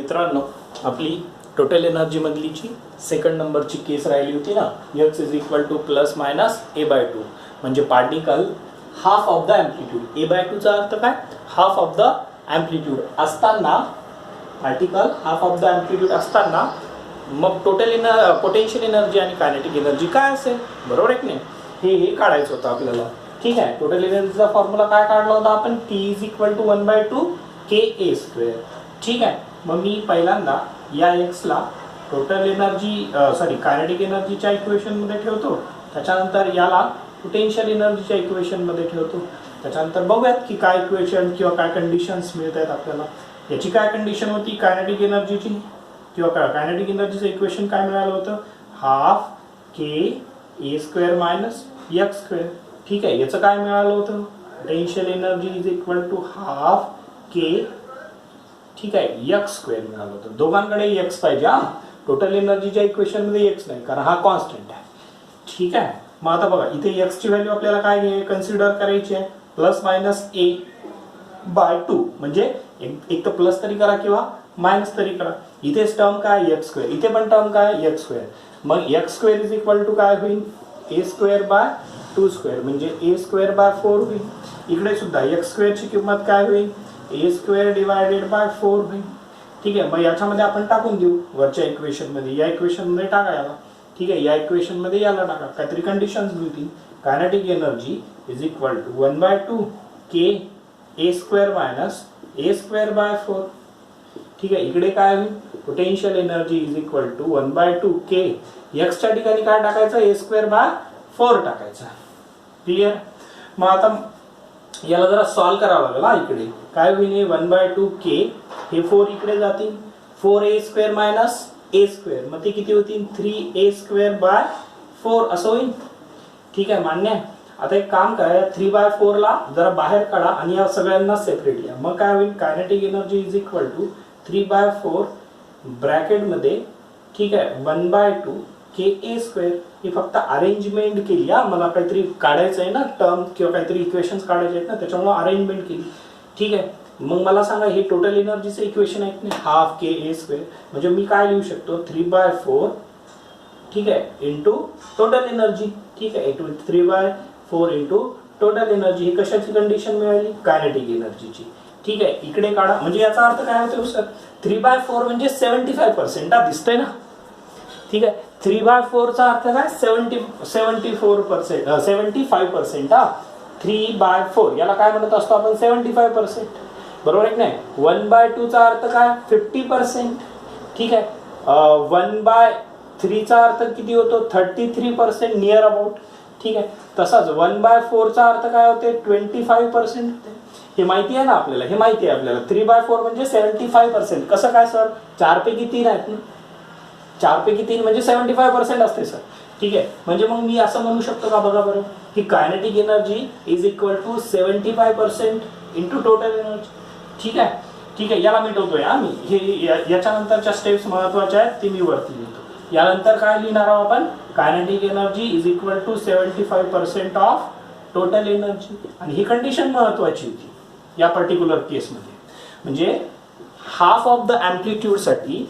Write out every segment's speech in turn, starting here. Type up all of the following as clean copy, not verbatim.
मित्रांनो, आपली total energy मधलीची second नंबरची केस राहिली होती ना, x is equal two plus minus a/2 म्हणजे particle half of the amplitude. a/2 चा अर्थ काय? हाफ ऑफ द एम्प्लिट्यूड असताना, particle half of the amplitude असताना मग टोटल पोटेन्शियल एनर्जी आणि कायनेटिक एनर्जी काय असेल, बरोबर आहे की नाही? हे काढायचं होतं आपल्याला. ठीक आहे, टोटल एनर्जीचा फॉर्म्युला काय काढला होता आपण? T is equal to 1/2 KA². ठीक आहे, मग मी पहिल्यांदा या एक्सला टोटल एनर्जी कायनेटिक एनर्जीच्या इक्वेशनमध्ये ठेवतो, त्याच्यानंतर याला पोटेन्शियल एनर्जीच्या इक्वेशनमध्ये ठेवतो. त्याच्यानंतर बघूयात की काय इक्वेशन किंवा काय कंडिशन्स मिळत आहेत आपल्याला. याची काय कंडिशन होती कायनेटिक एनर्जीची, किंवा कायनेटिक एनर्जीचं इक्वेशन काय मिळालं होतं? Half KA² minus x². ठीक आहे, याचं काय मिळालं होतं? Potential energy is equal to half K, ठीक आहे, x² मिळालं होतं. दोघांकडे x पाहिजे. हा, टोटल एनर्जीच्या इक्वेशन मध्ये x नाही, कारण हा कॉन्स्टंट आहे. ठीक आहे, मग आता बघा इथे x ची व्हॅल्यू आपल्याला काय कन्सिडर करायची आहे? Plus minus a/2. म्हणजे एक तर प्लस तरी करा किंवा मायनस तरी करा. इथेच टर्म काय? x². इथे पण टर्म काय? x². मग x² इज इक्वल टू काय होईल? a²/2² म्हणजे a²/4 होईल. इकडे सुद्धा x² ची किंमत काय होईल? a² डिवायडेड बाय 4 होईल. ठीक आहे, मग याच्यामध्ये आपण टाकून देऊ वरच्या इक्वेशन मध्ये. या इक्वेशन मध्ये टाका याला. ठीक आहे, या इक्वेशन मध्ये याला टाका. काहीतरी कंडिशन्स मिळतील. Kinetic energy is equal to 1/2 KA² minus a²/4. ठीक आहे, इकडे काय होईल? Potential energy is equal to 1/2 K. x च्या ठिकाणी काय टाकायचं? a²/4 टाकायचं. क्लिअर? मग आता याला जरा सॉल्व करावं लागेल. हा, इकडे काय होईल? 1/2 K, हे 4 इकडे जातील. 4a² मायनस a², मग ते किती होतील? 3a²/4 असं होईल. ठीक आहे, मान्य आहे. आता एक काम करा, 3/4 ला जरा बाहेर काढा आणि या सगळ्यांना सेपरेट घ्या. मग काय होईल? Kinetic energy is equal to 3/4 bracket मध्ये, ठीक आहे, 1/2 KA². ही फक्त अरेंजमेंट केली. हा, मला काहीतरी काढायचं आहे ना, टर्म किंवा काहीतरी इक्वेशन्स काढायचे आहेत ना, त्याच्यामुळे अरेंजमेंट केली. ठीक आहे, मग मला सांगा हे टोटल एनर्जीचं इक्वेशन आहे की नाही? Half KA². म्हणजे मी काय लिहू शकतो? 3/4, ठीक आहे, इंटू टोटल एनर्जी. ठीक आहे, 3/4 इंटू टोटल एनर्जी. ही कशाची कंडिशन मिळाली? कायनेटिक एनर्जीची. ठीक आहे, इकडे काढा. म्हणजे याचा अर्थ काय होतो सर? 3/4 म्हणजे 75%. हा, दिसतंय ना? ठीक आहे, 3/4 चा अर्थ काय? 75%. हा, 3/4 याला काय म्हणत असतो आपण? 75%. बरोबर आहे की नाही? 1/2 चा अर्थ काय? 50%. ठीक आहे, 1/3 चा अर्थ किती होतो? 33%, नियर अबाउट. ठीक आहे, तसाच 1/4 चा अर्थ काय होते? 25%. हे माहिती आहे ना आपल्याला? हे माहिती आहे आपल्याला. 3/4 म्हणजे 75%. कसं काय सर? 4 पैकी 3 आहेत ना? 4 पैकी 3 म्हणजे 75% असते सर. ठीक आहे, म्हणजे मग मी असं म्हणू शकतो का? बघा बरं, की kinetic energy is equal to 75% into total energy. ठीक आहे, ठीक आहे, याला मिटवतोय मी. हे याच्यानंतरच्या स्टेप्स महत्वाच्या आहेत, ते मी वरती लिहितो. यानंतर काय लिहिणार आहोत आपण? Kinetic energy is equal to 75% of total energy. आणि ही कंडिशन महत्वाची होती या पर्टिक्युलर केसमध्ये. म्हणजे हाफ ऑफ द एम्प्लिट्यूड साठी,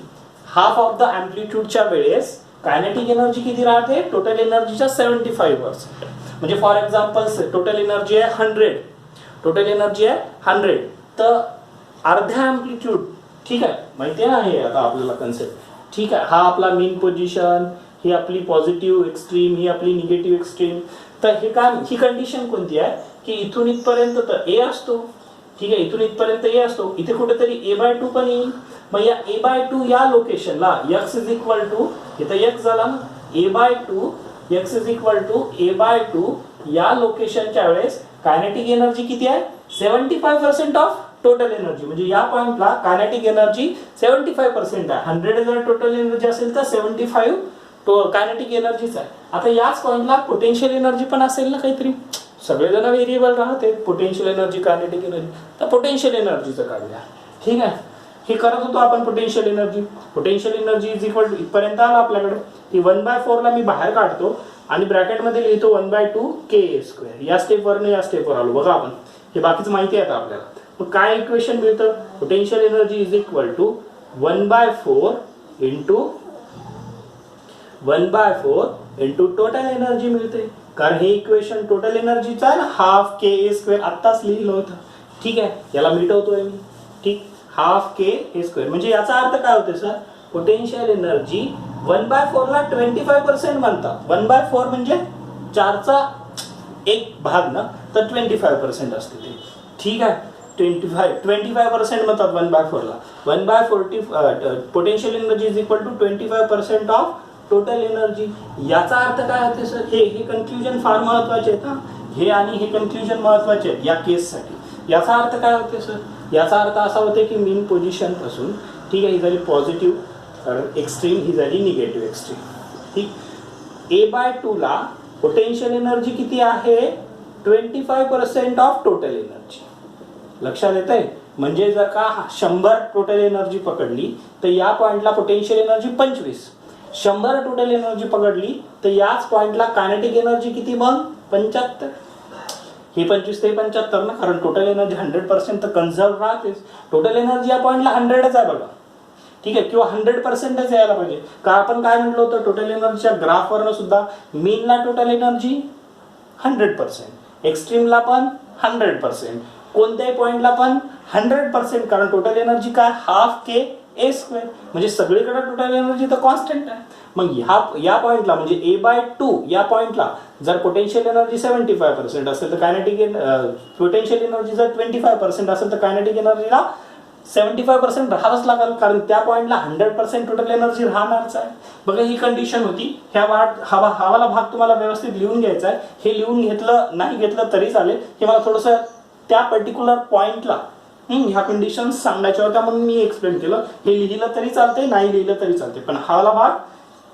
हाफ ऑफ द एम्प्लिट्यूडच्या वेळेस कायनेटिक एनर्जी किती राहते? टोटल एनर्जीच्या 75%. म्हणजे फॉर एक्झाम्पल टोटल एनर्जी आहे 100. टोटल एनर्जी आहे 100, तर अर्ध्या एम्प्लिट्यूड. ठीक आहे, माहिती आहे ना हे आता आपल्याला कन्सेप्ट. ठीक आहे, हा आपला मेन पोझिशन, ही आपली पॉझिटिव्ह एक्स्ट्रीम, ही आपली निगेटिव्ह एक्स्ट्रीम. तर हे काय, ही कंडिशन कोणती आहे? की इथून इथपर्यंत तर ए असतो. ठीक आहे, इथून इथपर्यंत ए असतो. इथे कुठेतरी a/2 पण येईल. मग या a/2 या लोकेशनला x इज इक्वल टू, इथं x झाला ना, a/2 x is equal to a/2 या लोकेशनच्या वेळेस कायनेटिक एनर्जी किती आहे? 75% ऑफ टोटल एनर्जी. म्हणजे या पॉइंटला कायनेटिक एनर्जी 75% आहे. 100 जर टोटल एनर्जी असेल तर 75 कायनेटिक एनर्जीच आहे. आता याच पॉइंटला पोटेन्शियल एनर्जी पण असेल ना काहीतरी. सगळेजण व्हेरिएबल राहते, पोटेन्शियल एनर्जी, कायनेटिक एनर्जी. तर पोटेन्शियल एनर्जीचं काढूया. ठीक आहे, हे करत होतो आपण potential energy. Potential energy is equal to इथपर्यंत आला आपल्याकडे. ती 1/4 ला मी बाहेर काढतो आणि ब्रॅकेटमध्ये लिहितो 1/2 KA². या स्टेपवरनं या स्टेपवर आलो. बघा आपण, हे बाकीचं माहिती आहे आता आपल्याला. मग काय इक्वेशन मिळतं? Potential energy is equal to 1/4 into total energy मिळते, कारण हे इक्वेशन टोटल एनर्जीचं आहे ना, हाफ के ए स्क्वेअर आत्ताच लिहिलं होतं. ठीक आहे, याला मिटवतोय मी. ठीक, हाफ के ए स्क्वेअर म्हणजे याचा अर्थ काय होते सर, पोटेन्शियल एनर्जी 1/4 ला 25% म्हणतात. 1/4 म्हणजे 4चा 1 भाग ना, तर 25% असते ते. ठीक आहे, 25% म्हणतात 1/4 ला. 1/40 potential energy is equal to 25% of total energy. याचा अर्थ काय होते सर, हे कन्क्ल्युजन फार महत्वाचे आहेत. हे आणि हे कन्क्ल्युजन महत्वाचे आहेत या केससाठी. याचा अर्थ काय होते सर, याचा अर्थ असा होते की मीन पोझिशन पासून, ठीक आहे, ही झाली पॉझिटिव्ह एक्स्ट्रीम, ही झाली निगेटिव्ह एक्स्ट्रीम. ठीक, A/2 ला पोटेन्शियल एनर्जी किती आहे, 25% ऑफ टोटल एनर्जी. लक्षात येत आहे, म्हणजे जर का 100 टोटल एनर्जी पकडली तर या पॉइंटला पोटेन्शियल एनर्जी 25. 100 टोटल एनर्जी पकडली तर याच पॉइंटला कायनेटिक एनर्जी किती, मग 75. हे 25 ते 75 ना, कारण टोटल एनर्जी 100% तर कन्झर्व राहतेच. टोटल एनर्जी या पॉइंटला 100च आहे बघा. ठीक आहे, किंवा 100%च यायला पाहिजे, का आपण काय म्हटलं होतं, टोटल एनर्जीच्या ग्राफवरनं सुद्धा मीनला टोटल एनर्जी 100%, एक्स्ट्रीमला पण 100%, कोणत्याही पॉइंटला पण 100%, कारण टोटल एनर्जी काय, हाफ के ए स्क्वेअर, म्हणजे सगळीकडे टोटल एनर्जी तर कॉन्स्टंट आहे. मग या पॉइंटला म्हणजे A/2 या पॉइंटला जर पोटेन्शियल एनर्जी 75% असेल तर कायनेटिक पोटेन्शियल एनर्जी जर 25% असेल तर कायनेटिक एनर्जीला 75% राहावंच लागेल, कारण त्या पॉइंटला 100% टोटल एनर्जी राहणारच आहे. बघा, ही कंडिशन होती. हवाला भाग तुम्हाला व्यवस्थित लिहून घ्यायचा आहे. हे लिहून घेतलं नाही घेतलं तरी चालेल, हे मला थोडंसं त्या पर्टिक्युलर पॉइंटला ह्या कंडिशन्स सांगायच्या होत्या म्हणून मी एक्सप्लेन केलं. हे लिहिलं तरी चालते, नाही लिहिलं तरी चालते, पण हवाला भाग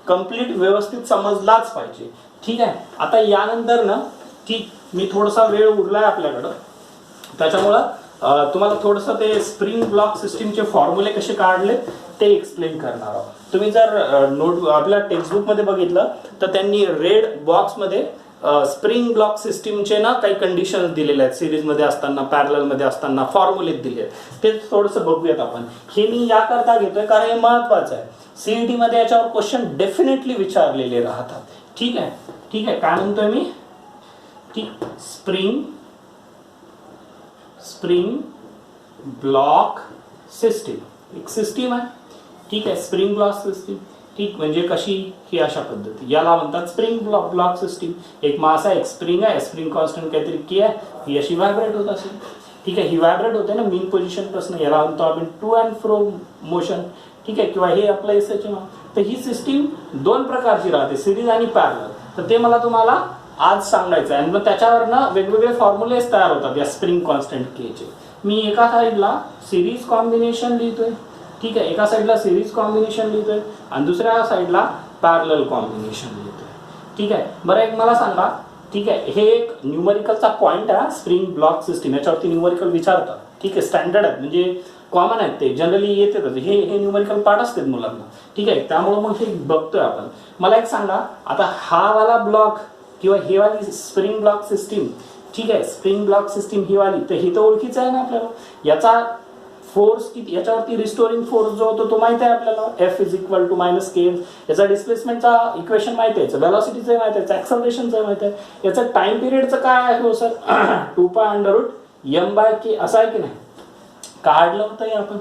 कम्प्लीट व्यवस्थित समजलाच पाहिजे. ठीक आहे, आता यानंतर ना, ठीक, मी थोडासा वेळ उरलाय आपल्याकडं, त्याच्यामुळं तुम्हाला थोडंसं ते स्प्रिंग ब्लॉक सिस्टीमचे फॉर्म्युले कसे काढले ते एक्सप्लेन करणार आहोत. तुम्ही जर नोट आपल्या टेक्स्टबुकमध्ये बघितलं तर त्यांनी रेड बॉक्समध्ये स्प्रिंग ब्लॉक सिस्टीमचे ना काही कंडिशन्स दिलेले आहेत, सिरीजमध्ये असताना, पॅरललमध्ये असताना फॉर्म्युले दिले आहेत. ते थोडंसं बघूयात आपण. हे मी याकरता घेतोय कारण हे महत्वाचं आहे. सीईटी मध्ये याच्यावर क्वेश्चन डेफिनेटली विचारलेले राहतात. ठीक आहे, ठीक आहे, काय म्हणतोय मी, ठीक, स्प्रिंग ब्लॉक सिस्टीम एक सिस्टीम आहे. ठीक आहे, स्प्रिंग ब्लॉक सिस्टीम. ठीक, म्हणजे कशी, ही अशा पद्धती, याला म्हणतात स्प्रिंग ब्लॉक सिस्टीम. एक मास आहे, एक स्प्रिंग आहे, स्प्रिंग कॉन्स्टंट काहीतरी के आहे, ही अशी व्हायब्रेट होत असेल. ठीक आहे, ही व्हायब्रेट होते ना मीन पोझिशन पासून, याला म्हणतो आपण टू अँड फ्रो मोशन. ठीक आहे, किंवा हे आपलं एसएच. तर ही सिस्टीम 2 प्रकारची राहते, सिरीज आणि पॅरलल. तर ते मला तुम्हाला आज सांगायचं आहे, आणि मग त्याच्यावरनं वेगवेगळे फॉर्म्युलेस तयार होतात या स्प्रिंग कॉन्स्टंट केचे. मी एका साईडला सिरीज कॉम्बिनेशन लिहितोय. ठीक आहे, एका साईडला सिरीज कॉम्बिनेशन लिहितोय आणि दुसऱ्या साईडला पॅरलल कॉम्बिनेशन लिहितोय. ठीक आहे, बरं, एक मला सांगा, ठीक आहे, हे एक न्यूमरिकलचा पॉइंट आहे स्प्रिंग ब्लॉक सिस्टीम, याच्यावरती न्यूमरिकल विचारतात. ठीक आहे, स्टँडर्ड आहे, म्हणजे कॉमन आहेत, ते जनरली येतेच, हे न्यूमरिकल पार्ट असतात मुलांना. ठीक आहे, त्यामुळे मग हे बघतोय आपण. मला एक सांगा, आता हा वाला ब्लॉक किंवा ही वाली स्प्रिंग ब्लॉक सिस्टीम, ठीक आहे, स्प्रिंग ब्लॉक सिस्टीम ही वाली, तर ही तर ओळखीचं आहे ना आपल्याला. याचा फोर्स किती, याच्यावरती रिस्टोरिंग फोर्स जो होतो तो माहिती आहे आपल्याला, F is equal to minus K. याचा डिस्प्लेसमेंटचा इक्वेशन माहिती आहे, व्हेलॉसिटीचं माहिती आहे, ऍक्सलरेशनचं माहिती आहे. याचं टाइम पिरियडचं काय आहे हो सर, 2π√m/k असं आहे की नाही, काढलं होतं हे आपण.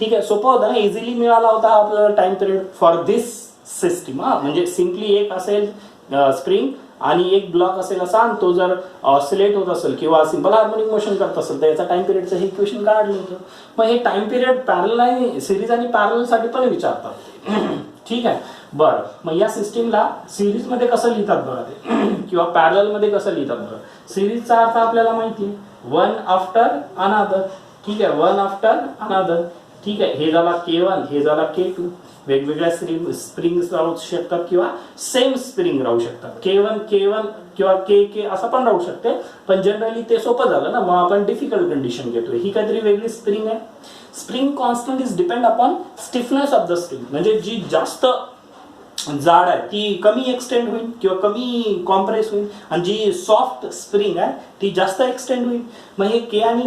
ठीक आहे, सोपं होतं ना, इझिली मिळाला होता आपल्याला time period for this system. म्हणजे सिम्पली एक असेल स्प्रिंग आणि एक ब्लॉक असेल असा, आणि तो जर ऑसिलेट होत असेल किंवा सिंपल हार्मोनिक मोशन करत असेल तर याचा टाइम पिरियडचं हे इक्वेशन काढलं होतं. मग हे टाइम पिरियड पॅरलल आणि सिरीज आणि पॅरलल साठी पण विचारतात. ठीक आहे, बरं, मग या सिस्टीमला सिरीज मध्ये कसं लिहितात बघा ते, किंवा पॅरलल मध्ये कसं लिहितात बघा. सिरीजचा अर्थ आपल्याला माहिती आहे, वन आफ्टर अनादर. ठीक आहे, वन आफ्टर अनादर. ठीक आहे, हे झाला K1, हे झाला K2. वेगवेगळ्या स्प्रिंग्स राहू शकतात किंवा सेम स्प्रिंग राहू शकतात. K1 किंवा K असं पण राहू शकते, पण जनरली ते सोपं झालं ना, मग आपण डिफिकल्ट कंडिशन घेतोय. ही काहीतरी वेगळी स्प्रिंग आहे. Spring constant is depend upon stiffness of the spring, म्हणजे जी जास्त जाड आहे ती कमी एक्सटेंड होईल किंवा कमी कॉम्प्रेस होईल, आणि जी सॉफ्ट स्प्रिंग आहे ती जास्त एक्सटेंड होईल. मग हे के आणि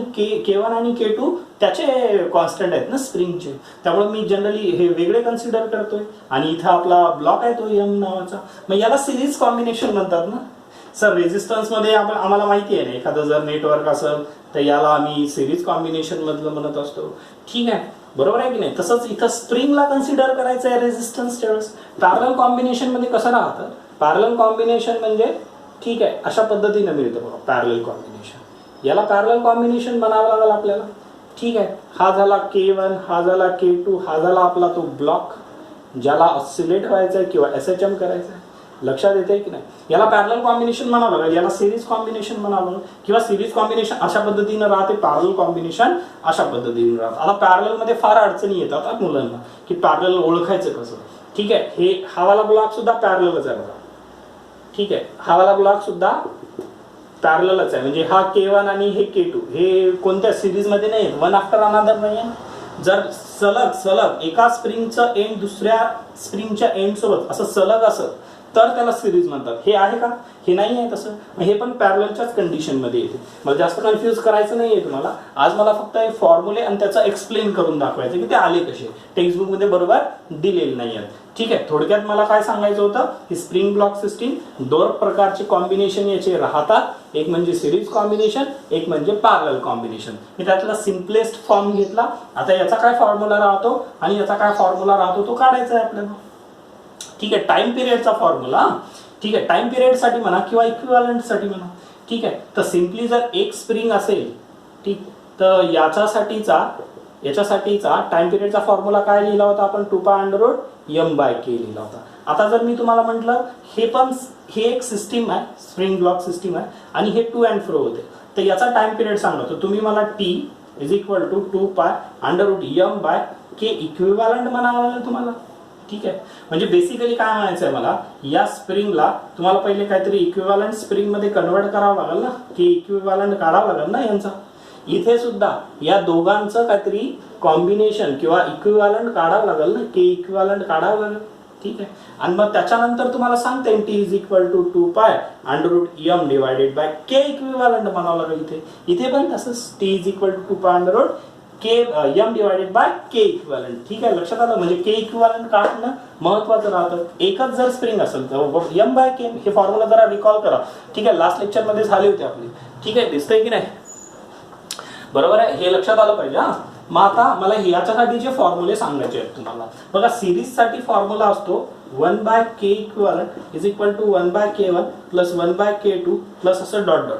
K1 आणि K2 त्याचे कॉन्स्टंट आहेत ना स्प्रिंगचे, त्यामुळे मी जनरली हे वेगळे कन्सिडर करतोय. आणि इथं आपला ब्लॉक आहे तो M नावाचा, मग याला सिरीज कॉम्बिनेशन म्हणतात ना सर. रेझिस्टन्स मध्ये आम्हाला माहिती आहे ना, एखादं जर नेटवर्क असेल तर याला आम्ही सिरीज कॉम्बिनेशन मधलं म्हणत असतो. ठीक आहे, बरोबर आहे की नाही. तसंच इथं स्प्रिंगला कन्सिडर करायचं आहे रेझिस्टन्सच्या वेळेस. पॅरलल कॉम्बिनेशन मध्ये कसं राहतं, पॅरलल कॉम्बिनेशन म्हणजे ठीक आहे अशा पद्धतीने मिळतं बघा पॅरलल कॉम्बिनेशन. याला पॅरलल कॉम्बिनेशन बनावं लागेल आपल्याला. ठीक आहे, हा झाला K1, हा झाला K2, हा झाला आपला तो ब्लॉक ज्याला ऑसिलेट व्हायचा आहे किंवा SHM करायचं आहे. लक्षात येते की नाही. याला पॅरलल कॉम्बिनेशन म्हणावं लागेल, याला सिरीज कॉम्बिनेशन म्हणावं लागेल, किंवा सिरीज कॉम्बिनेशन अशा पद्धतीनं राहते, पॅरलल कॉम्बिनेशन अशा पद्धतीने राहतं. आता पॅरलल मध्ये फार अडचणी येतात मुलांना की पॅरलल ओळखायचं कसं. ठीक आहे, हे हावाला ब्लॉक सुद्धा पॅरललच आहे बघा. ठीक आहे, हावाला ब्लॉक सुद्धा पॅरललच आहे, म्हणजे हा K1 आणि हे K2 हे कोणत्या सिरीज मध्ये नाही, वन आफ्टर अनदर नाही आहे. जर सलग एका स्प्रिंगचं एंड दुसऱ्या स्प्रिंगच्या एंड सोबत असं सलग असं तर त्याला सिरीज म्हणतात. हे आहे का, हे नाही आहे तसं. हे पण पॅरललच्याच कंडिशन मध्ये येते. मला जास्त कन्फ्यूज करायचं नाहीये तुम्हाला. आज मला फक्त हे फॉर्म्युले आणि त्याचा एक्सप्लेन करून दाखवायचं की ते आले कसे, टेक्स्टबुक मध्ये बरोबर दिलेले नाही आहेत. ठीक आहे, थोडक्यात मला काय सांगायचं होतं की स्प्रिंग ब्लॉक सिस्टीम दोन प्रकारचे कॉम्बिनेशन याचे राहतात, एक म्हणजे सिरीज कॉम्बिनेशन, एक म्हणजे पॅरलल कॉम्बिनेशन. मी त्यातला सिम्पलेस्ट फॉर्म घेतला. आता याचा काय फॉर्म्युला राहतो आणि याचा काय फॉर्म्युला राहतो तो काढायचा आहे आपल्याला. ठीक आहे, टाइम पिरियडचा फॉर्म्युला. ठीक आहे, टाइम पिरियड साठी म्हणा किंवा इक्विव्हॅलंट साठी म्हणा. ठीक आहे, तर सिम्पली जर एक स्प्रिंग असेल, ठीक, तर याच्यासाठीचा टाइम पिरियडचा फॉर्म्युला काय लिहिला होता आपण, 2π√m/k लिहिला होता. आता जर मी तुम्हाला म्हटलं हे एक सिस्टीम आहे, स्प्रिंग ब्लॉक सिस्टीम आहे, आणि हे टू अँड फ्रो होते, तर याचा टाइम पिरियड सांगा. तर तुम्ही मला T = 2π√m/k इक्विव्हॅलंट म्हणावं लागेल तुम्हाला. ठीक आहे, म्हणजे बेसिकली काय म्हणायचं आहे मला, या स्प्रिंगला तुम्हाला पहिले काहीतरी इक्विव्हॅलंट स्प्रिंग मध्ये कन्वर्ट करावं लागेल ना, की इक्विव्हॅलंट काढावं लागेल ना यांचा. इथे सुद्धा या दोघांचं काहीतरी कॉम्बिनेशन किंवा इक्विव्हॅलंट काढावं लागेल ना, की इक्विव्हॅलंट काढावं लागेल. ठीक आहे, आणि मग त्याच्यानंतर तुम्हाला सांगते T = 2π√m/k इक्विव्हॅलंट म्हणावं लागेल. इथे पण तसंच T = 2π√m/k इक्विव्हॅलंट. ठीक आहे, लक्षात आलं. म्हणजे K इक्विव्हॅलंट काढणं महत्वाचं राहतं. एकच जर स्प्रिंग असेल तर m/k हे फॉर्म्युला जरा रिकॉल करा. ठीक आहे, लास्ट लेक्चर मध्ये झाले होते आपले. ठीक आहे, दिसतंय की नाही, बरोबर आहे, हे लक्षात आलं पाहिजे. हा, मग आता मला याच्यासाठीचे फॉर्म्युले सांगायचे आहेत तुम्हाला. बघा, सिरीज साठी फॉर्म्युला असतो 1/k equivalent = 1/k1 + 1/k2 plus असं डॉट डॉट डॉट.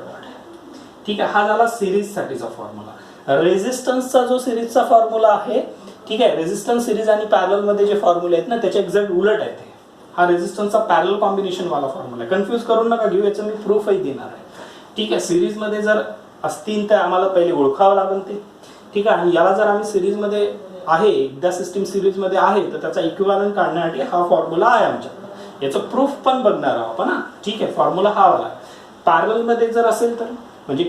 ठीक आहे, हा झाला सिरीज साठीचा फॉर्म्युला. रेझिस्टन्सचा जो सिरीजचा फॉर्म्युला आहे, ठीक आहे, रेझिस्टन्स सिरीज आणि पॅरलल मध्ये जे फॉर्म्युले आहेत ना त्याचे एक्झॅक्ट उलट आहेत. हा रेझिस्टन्सचा पॅरलल कॉम्बिनेशन वाला फॉर्म्युला आहे. कन्फ्यूज करून नका घेऊ, याचं मी प्रूफही देणार आहे. ठीक आहे, सिरीज मध्ये जर असतील तर आम्हाला पहिले ओळखावं लागेल ते. ठीक आहे, आणि याला जर आम्ही सिरीज मध्ये आहे, एकदा सिस्टीम सिरीज मध्ये आहे तर त्याचा इक्विव्हॅलंट काढण्यासाठी हा फॉर्म्युला आहे आमच्याकडे. याचं प्रूफ पण बघणार आहोत आपण. ठीक आहे, फॉर्म्युला हा वाला. पॅरलल मध्ये जर असेल तर म्हणजे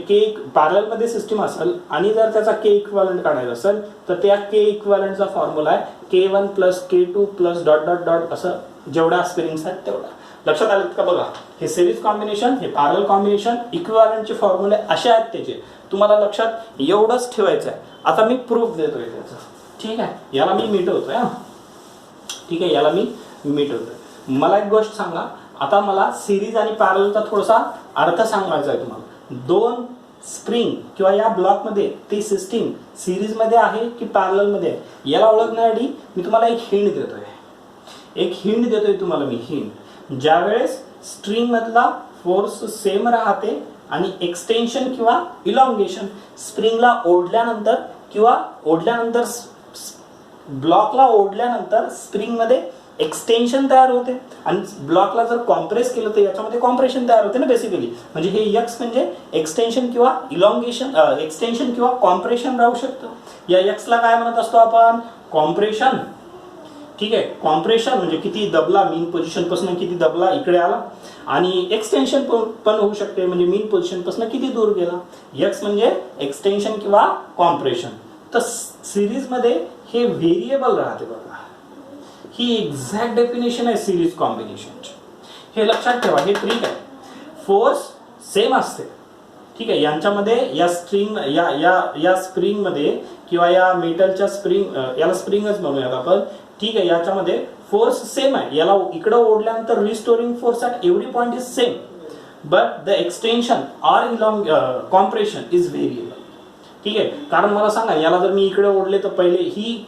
पॅरलल मध्ये सिस्टीम असेल आणि जर त्याचा K इक्विव्हॅलंट काढायचा असेल तर त्या K इक्विव्हॅलंटचा फॉर्म्युला आहे K1 + K2 + dot dot dot असं जेवढ्या स्प्रिंग्स आहेत तेवढा. लक्षात आलं का. बघा, हे सिरीज कॉम्बिनेशन, हे पॅरलल कॉम्बिनेशन, इक्विव्हॅलंटचे फॉर्म्युले असे आहेत त्याचे. तुम्हाला लक्षात एवढंच ठेवायचं आहे. आता मी प्रूफ देतोय त्याचं. ठीक आहे, याला मी मिटवतोय. ठीक आहे, याला मी मिटवतोय. मला एक गोष्ट सांगा, आता मला सिरीज आणि पॅरललचा थोडासा अर्थ सांगायचा आहे तुम्हाला. दोन स्प्रिंग किंवा या ब्लॉक मध्ये ती सिस्टीम सिरीज मध्ये आहे की पॅरलल मध्ये आहे, याला ओळखण्यासाठी मी तुम्हाला एक हिंट देतोय. तुम्हाला मी हिंट, ज्यावेळेस स्ट्रिंग मधला फोर्स सेम राहते आणि एक्सटेन्शन किंवा इलॉंगेशन स्प्रिंगला ओढल्यानंतर ब्लॉकला ओढल्यानंतर स्प्रिंग मध्ये एक्सटेन्शन तयार होते, आणि ब्लॉकला जर कॉम्प्रेस केलं तर याच्यामध्ये कॉम्प्रेशन तयार होते ना बेसिकली. म्हणजे हे एक्स म्हणजे एक्सटेन्शन किंवा इलॉंगेशन, एक्सटेन्शन किंवा कॉम्प्रेशन राहू शकतं. या एक्सला काय म्हणत असतो आपण, कॉम्प्रेशन. ठीक आहे, कॉम्प्रेशन म्हणजे किती दबला, मीन पोझिशन पासून किती दबला इकडे आला, आणि एक्सटेन्शन पण होऊ शकते म्हणजे मीन पोझिशन पासून किती दूर गेला. एक्स म्हणजे एक्सटेन्शन किंवा कॉम्प्रेशन. तर सिरीज मध्ये हे व्हेरिएबल राहते बघा, ही एक्झॅक्ट डेफिनेशन आहे सिरीज कॉम्बिनेशनची. हे लक्षात ठेवा, हे ट्रिक आहे. फोर्स सेम असते, ठीक आहे. यांच्यामध्ये या स्ट्रिंग या स्प्रिंग मध्ये किंवा या मेटलच्या स्प्रिंग, याला स्प्रिंगच म्हणूयात आपण, ठीक आहे. याच्यामध्ये फोर्स सेम आहे. याला इकडे ओढल्यानंतर restoring force at every point is same, but the extension or compression is variable, ठीक आहे. कारण मला सांगा, याला जर मी इकडे ओढले तर पहिले ही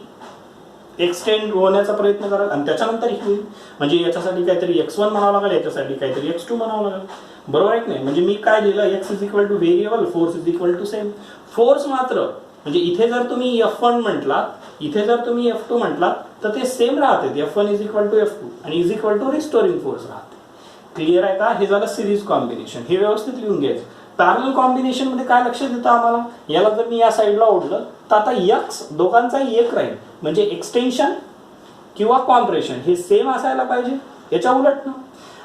एक्सटेंड होण्याचा प्रयत्न करा आणि त्याच्यानंतर ही होईल. म्हणजे याच्यासाठी काहीतरी x1 म्हणावं लागेल, याच्यासाठी काहीतरी x2 म्हणावं लागेल, बरोबर आहे की नाही. म्हणजे मी काय लिहिलं, x is equal to variable, force is equal to same. Force मात्र म्हणजे इथे जर तुम्ही F1 म्हटलात, इथे जर तुम्ही F2 म्हटलात तर ते सेम राहते. F1 is equal to F2 आणि is equal to restoring force राहते. क्लिअर आहे का. हे झालं सिरीज कॉम्बिनेशन. हे व्यवस्थित लिहून घ्यायचं. पॅरलल कॉम्बिनेशन मध्ये काय लक्षात येतं आम्हाला, याला जर मी या साईडला ओढलं तर आता x दोघांचाही एक राहील. म्हणजे एक्सटेन्शन किंवा कॉम्प्रेशन हे सेम असायला पाहिजे, याच्या उलट ना.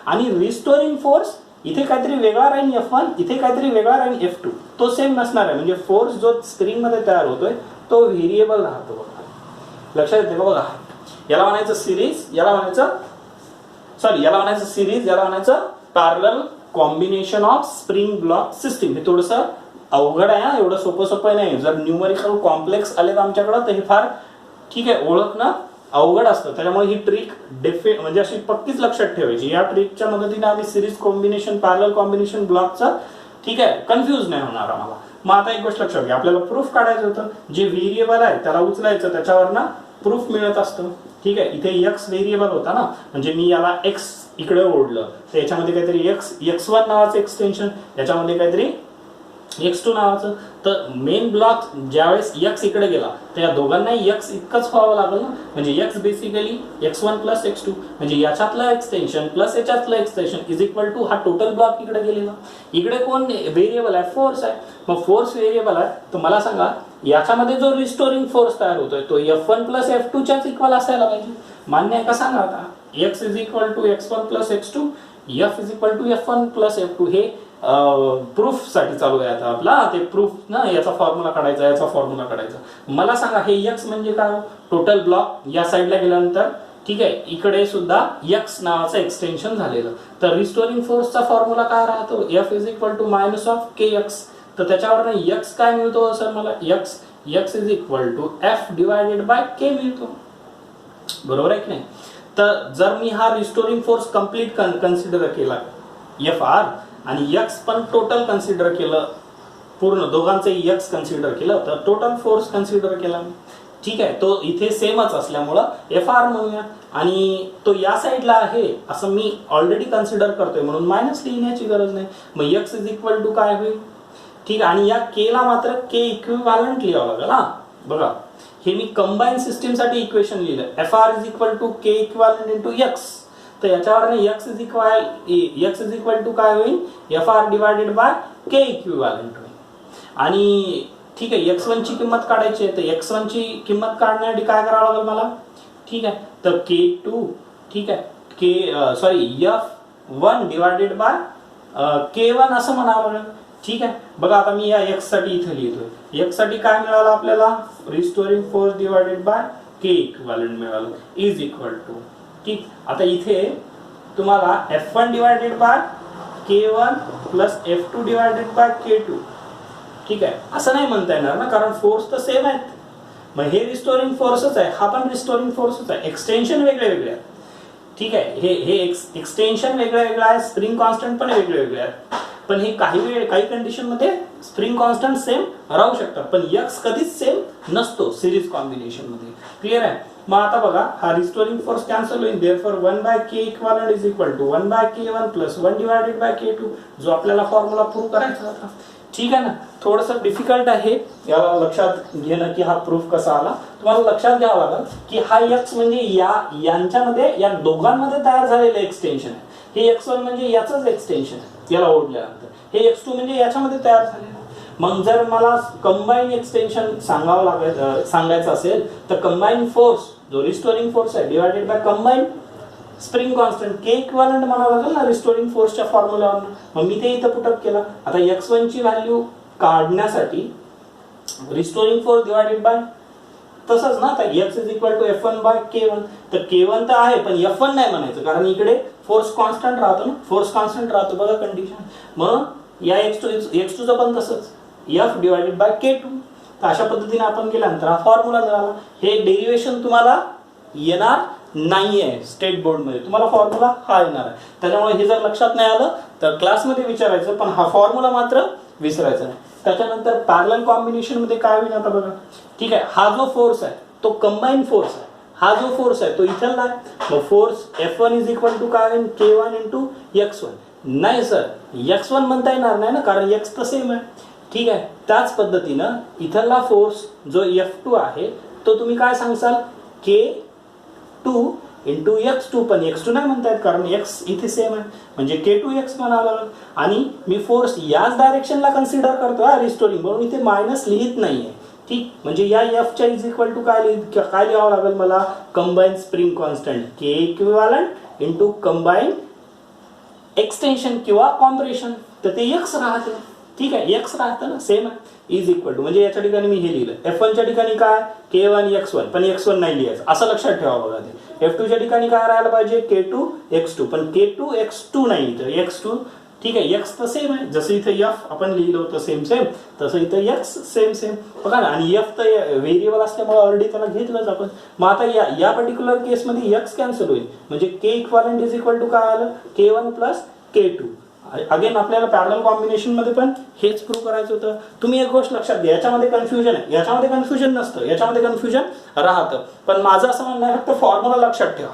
आणि रिस्टोरिंग फोर्स इथे काहीतरी वेगळा राहील F1, इथे काहीतरी वेगळा राहील F2, तो सेम नसणार आहे. म्हणजे फोर्स जो स्प्रिंग मध्ये तयार होतोय तो व्हेरिएबल राहतो. बघा लक्षात येते का. बघा याला म्हणायचं सिरीज, याला म्हणायचं सिरीज, याला म्हणायचं parallel combination of spring block system. हे थोडंसं अवघड आहे, एवढं सोपं नाही. जर न्यूमरिकल कॉम्प्लेक्स आले तर आमच्याकडं तर हे फार ठीक आहे ओळखणं अवघड असतं. त्याच्यामुळे ही ट्रिक म्हणजे अशी पक्कीच लक्षात ठेवायची. या ट्रिकच्या मदतीने आम्ही सिरीज कॉम्बिनेशन, पॅरलल कॉम्बिनेशन ब्लॉकचा ठीक आहे कन्फ्यूज नाही होणार आम्हाला. मग आता एक गोष्ट लक्षात घ्या, आपल्याला प्रूफ काढायचं होतं. जे व्हेरिएबल आहे त्याला उचलायचं, त्याच्यावरनं प्रूफ मिळत असतं, ठीक आहे. इथे x व्हेरिएबल होता ना, म्हणजे मी याला x इकडे ओढलं तर याच्यामध्ये काहीतरी x1 नावाचं एक्सटेन्शन, याच्यामध्ये काहीतरी x2 नावाचं. तर मेन ब्लॉक ज्यावेळेस x इकडे गेला तर या दोघांनाही x इतकंच व्हावं लागलं ना. म्हणजे x basically x1 plus x2, म्हणजे याच्यातलं एक्सटेन्शन प्लस याच्यातलं एक्सटेन्शन इज इक्वल टू हा टोटल ब्लॉक इकडे गेलेला. इकडे कोण व्हेरिएबल आहे, फोर्स आहे. मग फोर्स व्हेरिएबल आहे तर मला सांगा याच्यामध्ये जो रिस्टोरिंग फोर्स तयार होतोय तो F1 प्लस F2च्याच इक्वल असायला पाहिजे. मान्य आहे का सांगा आता. x is equal to x1 plus x2, f is equal to F1 plus F2. हे प्रूफ साठी चालू आहे आता आपला. ते प्रूफ ना, याचा फॉर्म्युला काढायचा, याचा फॉर्म्युला काढायचा. मला सांगा हे x म्हणजे काय, टोटल ब्लॉक या साईडला गेल्यानंतर, ठीक आहे. इकडे सुद्धा x नावाचं एक्सटेन्शन झालेलं. तर रिस्टोरिंग फोर्सचा फॉर्म्युला काय राहतो, f is equal to minus of kx. तर त्याच्यावर x काय मिळतो सर मला, x is equal to f divided by k मिळतो, बरोबर आहे की नाही. तर जर मी हा रिस्टोरिंग फोर्स कम्प्लीट कन्सिडर केला Fr आणि x पण टोटल कन्सिडर केलं, पूर्ण दोघांचे x कन्सिडर केलं तर टोटल फोर्स कन्सिडर केला, ठीक आहे. तो इथे सेमच असल्यामुळं Fr म्हणूया. आणि तो या साईडला आहे असं मी ऑलरेडी कन्सिडर करतोय म्हणून मायनस लिहिण्याची गरज नाही. मग x इज इक्वल टू काय होईल, ठीक आहे. आणि या k ला मात्र k इक्विव्हॅलंट लिहावं लागेल. हा बघा, हे मी कंबाईन सिस्टीम साठी इक्वेशन लिहिलं, Fr is equal to k equivalent into x. तर याच्यावर x इज इक्वल टू काय होईल, Fr divided by k equivalent होईल. आणि ठीक आहे, x1 ची किंमत काढायची आहे तर x1 ची किंमत काढण्यासाठी काय करावं लागेल मला, ठीक आहे. तर k2, ठीक आहे, F1 डिवायडेड बाय k1 असं म्हणावं लागेल, ठीक आहे. बघा आता मी या x साठी इथे लिहितोय. x साठी काय मिळालं आपल्याला, restoring force divided by k equivalent मिळालं इज इक्वल टू, ठीक. आता इथे तुम्हाला F1 divided by k1 plus F2 divided by k2, ठीक आहे, असं नाही म्हणता येणार ना, कारण फोर्स तर सेम आहेत. मग हे रिस्टोरिंग फोर्सच आहे, हा पण रिस्टोरिंग फोर्सच आहे. एक्सटेन्शन वेगळे वेगळे आहेत, ठीक आहे. हे एक्सटेन्शन वेगळं वेगळं आहे, स्प्रिंग कॉन्स्टंट पण वेगळे वेगळे आहेत. पण हे काही कंडिशन मध्ये स्प्रिंग कॉन्स्टंट सेम राहू शकतात, पण x कधीच सेम नसतो सिरीज कॉम्बिनेशन मध्ये. क्लिअर आहे. मग आता बघा, हा रिस्टोरिंग फोर्स कॅन्सल होईल. Therefore 1 by k equivalent is equal to 1 by k1 plus 1 divided by k2, जो आपल्याला फॉर्म्युला प्रूव्ह करायचा होता. ठीक आहे ना. थोडंसं डिफिकल्ट आहे याला लक्षात घेणं की हा प्रूफ कसा आला. तुम्हाला लक्षात घ्यावं लागेल की हा x म्हणजे यांच्यामध्ये, या दोघांमध्ये तयार झालेलं एक्सटेन्शन आहे. हे x1 म्हणजे याचंच एक्सटेन्शन आहे याला ओढल्यानंतर. हे x2 म्हणजे याच्यामध्ये तयार झालेलं. मग जर मला कंबाईन एक्सटेन्शन सांगायचं असेल तर कंबाईन फोर्स जो रिस्टोरिंग फोर्स आहे divided by combine spring constant k equivalent म्हणावं लागेल ना रिस्टोरिंग फोर्सच्या फॉर्म्युलावर. मग मी ते इथं पुटअप केला. आता x1 ची व्हॅल्यू काढण्यासाठी रिस्टोरिंग फोर्स डिवायडेड बाय तसंच ना, आता x is equal to F1 by K1, तर K1 तर आहे पण F1 नाही म्हणायचं, कारण इकडे फोर्स कॉन्स्टंट राहतो ना, फोर्स कॉन्स्टंट राहतो बघा कंडिशन. मग या x2 पण तसंच F डिवायडेड बाय K2. तर अशा पद्धतीने आपण केल्यानंतर हा फॉर्म्युला मिळाला. हे डेरिव्हेशन तुम्हाला येणार नाहीये स्टेट बोर्ड मध्ये, तुम्हाला फॉर्म्युला हा येणार आहे. त्याच्यामुळे हे जर लक्षात नाही आलं तर क्लासमध्ये विचारायचं, पण हा फॉर्म्युला मात्र विसरायचा नाही. त्याच्यानंतर पॅरलल कॉम्बिनेशन मध्ये काय होईल आता बघा. ठीक आहे, हा जो फोर्स आहे तो कंबाईन फोर्स आहे, हा जो फोर्स आहे तो इथला आहे. मग force F1 is equal to काय होईल, K1 इंटू x1. नाही सर, x1 म्हणता येणार नाही ना, कारण x तर सेम आहे. ठीक आहे, त्याच पद्धतीनं इथला फोर्स जो F2 आहे तो तुम्ही काय सांगसाल, K2 इंटू x2, पण x2 नाही म्हणतायत कारण x इथे सेम आहे, म्हणजे K2x म्हणावं लागेल. आणि मी फोर्स याच डायरेक्शनला कन्सिडर करतोय रिस्टोरिंग, म्हणून इथे मायनस लिहित नाहीये. ठीक, म्हणजे या F च्या इज इक्वल टू काय लिहावं लागेल मला, combine spring constant K equivalent into combine extension किंवा कॉम्प्रेशन, तर ते x राहते. ठीक आहे, x राहतं ना, सेम आहे, इज इक्वल टू, म्हणजे याच्या ठिकाणी मी हे लिहिलं F1 च्या ठिकाणी काय K1 x1, पण x1 नाही लिहायचं, असं लक्षात ठेवा बघा. ते F2 च्या ठिकाणी काय राहायला पाहिजे, K2 x2, पण K2 x2 नाही, तर x2. ठीक आहे, x तर सेम आहे, जसं इथे F आपण लिहिलं होतं सेम तसं इथं x सेम बघा ना. आणि F तर व्हेरिएबल असल्यामुळे ऑलरेडी त्याला घेतलंच आपण. मग आता या पर्टिक्युलर केसमध्ये x कॅन्सल होईल, म्हणजे K equivalent is equal to काय आलं, K1 प्लस K2. अगेन आपल्याला पॅरलल कॉम्बिनेशन मध्ये पण हेच प्रूव्ह करायचं होतं. तुम्ही एक गोष्ट लक्षात घ्या, याच्यामध्ये कन्फ्युजन आहे, याच्यामध्ये कन्फ्युजन नसतं, याच्यामध्ये कन्फ्युजन राहतं. पण माझं असं म्हणणं आहे, फक्त फॉर्म्युला लक्षात ठेवा.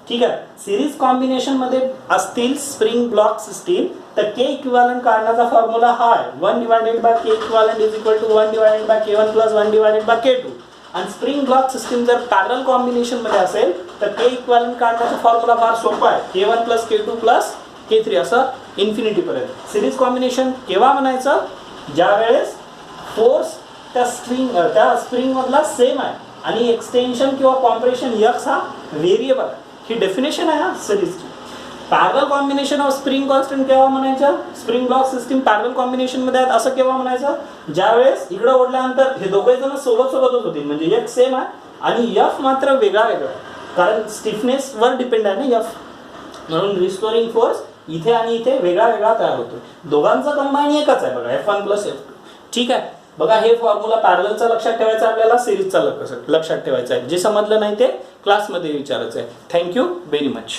ठीक आहे, सिरीज कॉम्बिनेशन मध्ये असतील स्प्रिंग ब्लॉक सिस्टीम, तर K इक्विव्हॅलंट काढण्याचा फॉर्म्युला हा आहे, 1 divided by K equivalent is equal to 1 divided by K1 plus 1 divided by K2. आणि स्प्रिंग ब्लॉक सिस्टीम जर पॅरलल कॉम्बिनेशन मध्ये असेल तर K इक्विव्हॅलंट काढण्याचा फॉर्म्युला फार सोपा आहे, K1 plus K2 plus K3 असं इन्फिनिटी पर्यंत. सिरीज कॉम्बिनेशन केव्हा म्हणायचं, ज्या वेळेस फोर्स त्या स्प्रिंग मधला सेम आहे आणि एक्सटेन्शन किंवा कॉम्प्रेशन x हा व्हेरिएबल आहे. ही डेफिनेशन आहे सिरीजची. Parallel combination of spring constant केव्हा म्हणायचं, spring block system parallel combination मध्ये आहेत असं केव्हा म्हणायचं, ज्या वेळेस इकडे ओढल्यानंतर हे दोघे जण सोबतच होतील, म्हणजे x सेम आहे आणि F मात्र वेगळा आहे, कारण स्टिफनेस वर डिपेंड आहे ना F, म्हणून रिस्टोरिंग फोर्स इथे आणि इथे वेगळा तयार होतो. दोघांचा कंबाईन एकच आहे बघा, F1 प्लस F2. ठीक आहे, बघा हे फॉर्म्युला पॅरललचा लक्षात ठेवायचा आहे आपल्याला, सिरीजचा लक्षात ठेवायचा आहे. जे समजलं नाही ते क्लासमध्ये विचारायचं आहे. Thank you very much.